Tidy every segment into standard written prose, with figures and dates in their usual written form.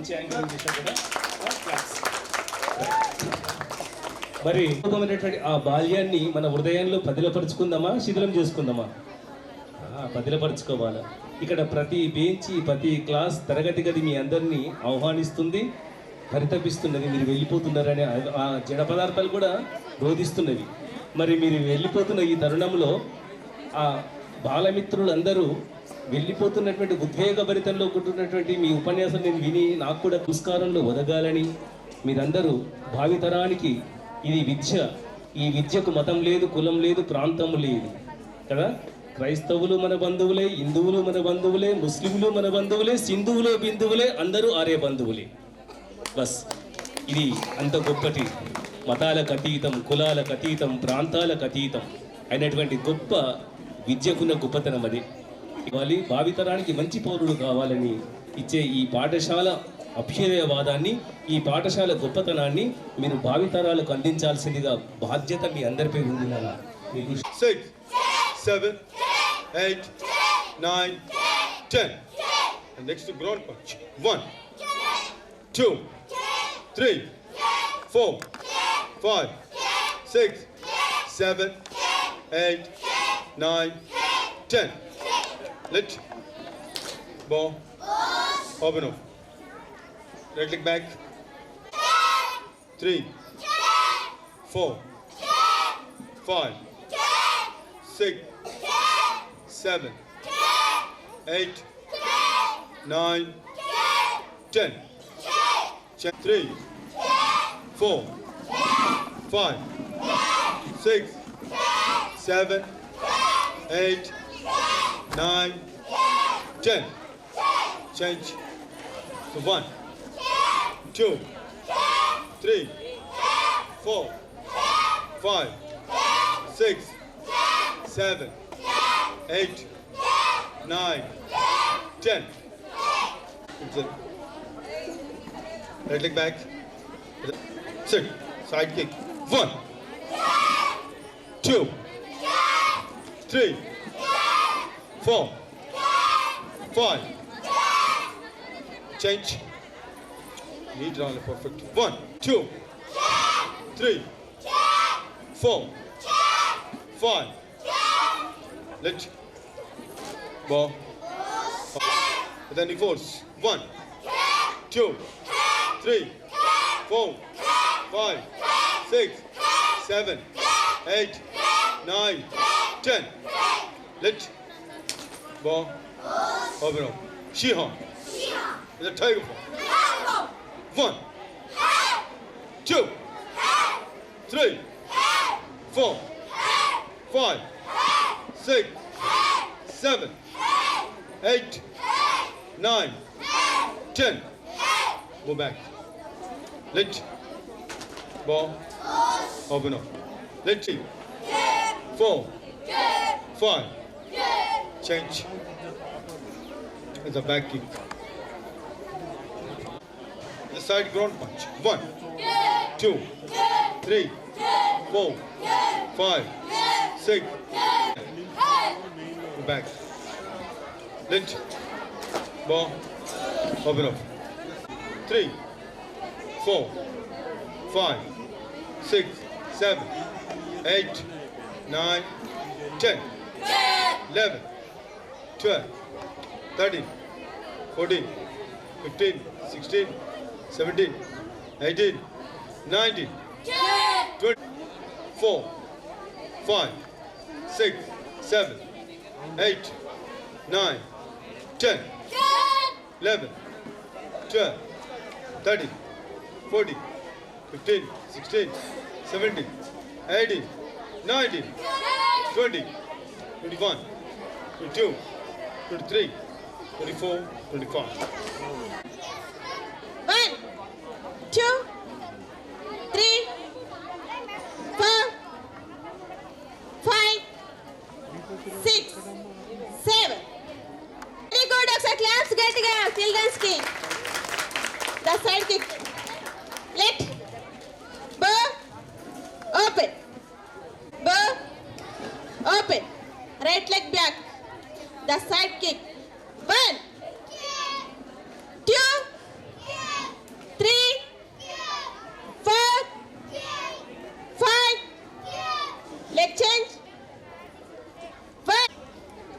మంచి యాంగిల్ చేశారు కదా. మరి ఆ బాల్యాన్ని మన హృదయంలో పదిలపరుచుకుందామా, శిథిలం చేసుకుందామా? పదిలపరుచుకోవాలా. ఇక్కడ ప్రతి బెంచి, ప్రతి క్లాస్, తరగతి గది మీ అందరినీ ఆహ్వానిస్తుంది, పరితపిస్తున్నది. మీరు వెళ్ళిపోతున్నారనే ఆ జడ పదార్థాలు కూడా రోధిస్తున్నవి. మరి మీరు వెళ్ళిపోతున్న ఈ తరుణంలో ఆ బాలమిత్రులందరూ వెళ్ళిపోతున్నటువంటి ఉద్వేగభరితంలో ఉంటున్నటువంటి మీ ఉపన్యాసం నేను విని నాకు కూడా పురస్కారంలో ఒదగాలని, మీరందరూ భావితరానికి ఇది విద్య, ఈ విద్యకు మతం లేదు, కులం లేదు, ప్రాంతం లేదు కదా. క్రైస్తవులు మన బంధువులే, హిందువులు మన బంధువులే, ముస్లింలు మన బంధువులే, సింధువులు బిందువులే, అందరూ ఆర్య బంధువులే. బస్ ఇది అంత గొప్పటి, మతాలకు అతీతం, కులాలకు అతీతం, ప్రాంతాలకు అతీతం అయినటువంటి గొప్ప విద్యకున్న గొప్పతనం అది. ఇవాళ భావితరానికి మంచి పౌరుడు కావాలని ఇచ్చే ఈ పాఠశాల అభ్యుదయవాదాన్ని, ఈ పాఠశాల గొప్పతనాన్ని మీరు భావితరాలకు అందించాల్సిందిగా బాధ్యత మీ అందరిపై ఉంది. 6, 7, 8, 9, 10. And next to ground punch. 1, 2, 3, 4, 5, 6, 7, 8, 9, 10. Let ball open up. Right leg back. 3, 4, 5, 6, 7, 8, 9, 10. 3, 4, 5, 6, 7, 8, 9, 10. Change. So 1, 2, 3, 4, 5, 6, 7, 8, 9, 10. Right leg back. Sit. Side kick. 1, 2, 3, 4, 5. Change. Knee down perfect. 1, 2, 3, 4, 5. Let ball. And then reverse. 1, 2, 3, 4, 5, 6, 7, 8, 9, 10. Let ball open up. Shihan. Is a tiger form. 1, 2, 3, 4, 5, 6, 7, 8, 9, 10. Go back. Let ball open up. Let 3, 4, 5. Change. It's a back kick. The side ground punch. 1, 2, 3, 4, 5, 6. Go back. Let ball open up. 3, 4, 5, 6, 7, 8, 9, 10, 11, 12, 13, 14, 15, 16, 17, 18, 19, 20, 4, 5, 6, 7, 8, 9, 10, 11, 12, 13, 14, 15, 16, 17, 18, 19, 20, 21, 22, 23, 24, 25. 1, 2, 3, 4, 5, 6, 7. Very good. Oksa claps getiga children's ki. The side kick. Let bow open. Bow open. Right leg back. The side kick. 1, 2, Leg change. 1,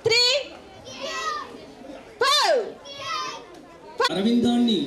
3, 4. అరవిందాన్ని